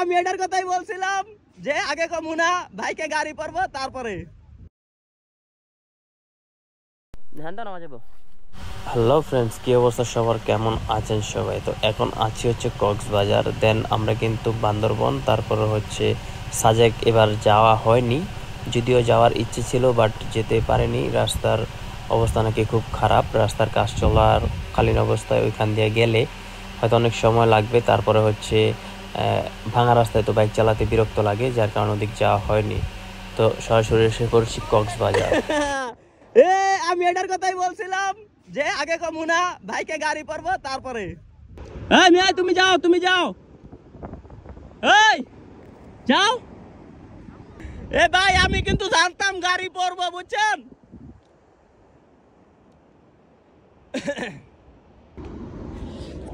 আমি এটার কথাই বলছিলাম যে আগে কমুনা ভাইকে গাড়ি পড়বো তারপরে হ্যালো ফ্রেন্ডস, কি অবস্থা সবার, কেমন আছেন সবাই? তো এখন আছি হচ্ছে কক্সবাজার, দেন আমরা কিন্তু বান্দরবন, তারপরে হচ্ছে সাজেক। এবার যাওয়া হয়নি, যদিও যাওয়ার ইচ্ছে ছিল বাট যেতে পারেনি। রাস্তার অবস্থা নাকি খুব খারাপ, রাস্তার কাজ চলার কালীন অবস্থায় ওইখান দিয়ে গেলে হয়তো অনেক সময় লাগবে। তারপরে হচ্ছে ভাঙা রাস্তায় তো বাইক চালাতে বিরক্ত লাগে, যার কারণে ওদিক যাওয়া হয়নি। তো সরাসরি এসে করছি কক্সবাজার। আমি এটার কথাই বলছিলাম যে আগে কমুনা ভাইকে গাড়ি পড়বো তারপরে। মিয়া তুমি যাও, তুমি যাও, এই যাও। ভাই আমি কিন্তু জানতাম গাড়ি পড়বো, বুঝছেন?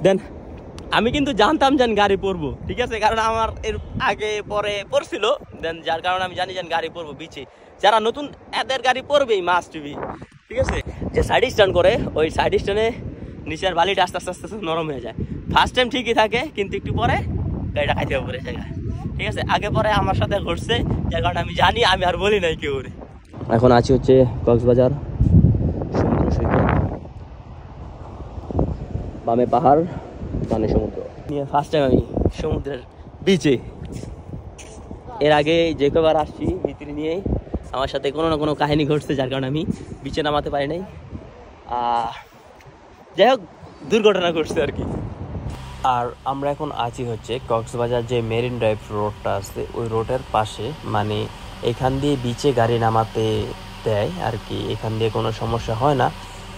দেন আমি কিন্তু জানতাম যে গাড়ি পড়বো, ঠিক আছে, কারণ আমার এর আগে পরে পড়ছিল, দেন যার কারণে আমি জানি যে গাড়ি পড়বো। বিচে যারা নতুন এদের গাড়ি পড়বেই মাস্ট বি, ঠিক আছে। যে সাইড স্ট্যান্ড করে ওই সাইড স্ট্যান্ডে নিচের বালিটা আস্তে আস্তে আস্তে আস্তে নরম হয়ে যায়। ফার্স্ট টাইম ঠিকই থাকে, কিন্তু একটু পরে গাড়িটা খাইতে পড়ে জায়গায়, ঠিক আছে। আগে পরে আমার সাথে ঘটছে, যার কারণে আমি জানি, আমি আর বলি নাই কেউ। এখন আছি হচ্ছে কক্সবাজার সমুদ্র সৈকত, বামে পাহাড় মানে সমুদ্র। ফার্স্ট টাইম আমি সমুদ্রের বিচে, এর আগে যে কবার আসছি ভিতরে নিয়েই আমার সাথে কোনো না কোনো কাহিনী ঘটছে, যার কারণে আমি বিচে নামাতে পারি নাই। যাই হোক, দুর্ঘটনা ঘটছে আর কি। আর আমরা এখন আছি হচ্ছে কক্সবাজার যে মেরিন ড্রাইভ রোডটা আছে ওই রোডের পাশে, মানে এখান দিয়ে বিচে গাড়ি নামাতে দেয় আর কি। এখান দিয়ে কোনো সমস্যা হয় না,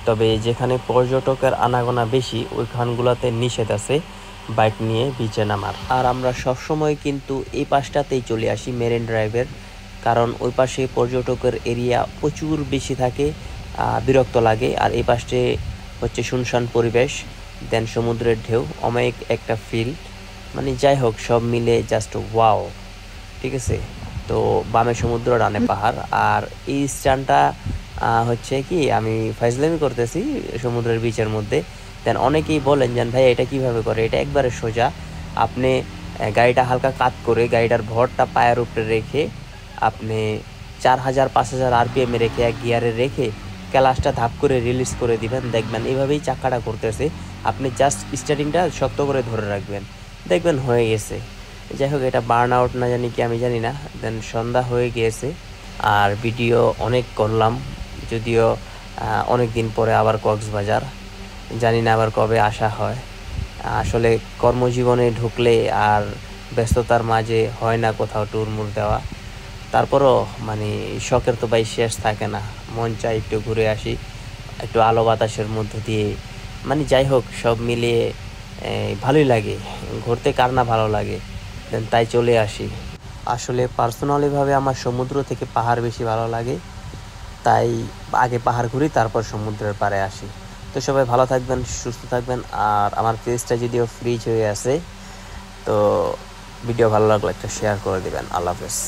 তবে যেখানে পর্যটকের আনাগোনা বেশি ওইখানগুলোতে নিষেধ আছে বাইক নিয়ে বিচে নামার। আর আমরা সবসময় কিন্তু এই পাশটাতেই চলে আসি মেরিন ড্রাইভের, কারণ ওই পাশে পর্যটকের এরিয়া প্রচুর বেশি থাকে, বিরক্ত লাগে। আর এই পাশে হচ্ছে শুনশান পরিবেশ, দেন সমুদ্রের ঢেউ, অমায়িক একটা ফিল, মানে যাই হোক সব মিলে জাস্ট ওয়াও, ঠিক আছে। তো বামে সমুদ্র, ডানে পাহাড়। আর এই স্ট্যান্ডটা হচ্ছে কি আমি ফাইজলামি করতেছি সমুদ্রের বিচের মধ্যে। দেন অনেকেই বলেন যে ভাই এটা কিভাবে করে, এটা একবারে সোজা। আপনি গাড়িটা হালকা কাত করে গাড়িটার ভরটা পায়ের উপরে রেখে আপনি 4000 5000 আরপিএমে রেখে এক গিয়ারে রেখে ক্লাচটা ধাপ করে রিলিজ করে দিবেন, দেখবেন এইভাবেই চাকাটা করতেছে। আপনি জাস্ট স্টার্টিংটা শক্ত করে ধরে রাখবেন, দেখবেন হয়ে গেছে। যাই হোক, এটা বার্ন আউট না জানি কি আমি জানি না। দেন সন্ধ্যা হয়ে গিয়েছে, আর ভিডিও অনেক করলাম, যদিও অনেক দিন পরে আবার কক্সবাজার, জানি না আবার কবে আসা হয়। আসলে কর্মজীবনে ঢুকলে আর ব্যস্ততার মাঝে হয় না কোথাও ট্যুর মুর দেওয়া। তারপরও মানে শখের তো ভাই শেষ থাকে না, মন চাই একটু ঘুরে আসি, একটু আলো বাতাসের মধ্য দিয়ে। মানে যাই হোক সব মিলিয়ে ভালোই লাগে, ঘুরতে কার না ভালো লাগে। দেন তাই চলে আসি। আসলে পার্সোনালিভাবে আমার সমুদ্র থেকে পাহাড় বেশি ভালো লাগে, তাই আগে পাহাড় ঘুরি তারপর সমুদ্রের পাড়ে আসি। তো সবাই ভালো থাকবেন, সুস্থ থাকবেন। আর আমার পেজটা যদিও ফ্রিজ হয়ে আছে, তো ভিডিও ভালো লাগলে একটা শেয়ার করে দেবেন। আল্লাহ হাফেজ।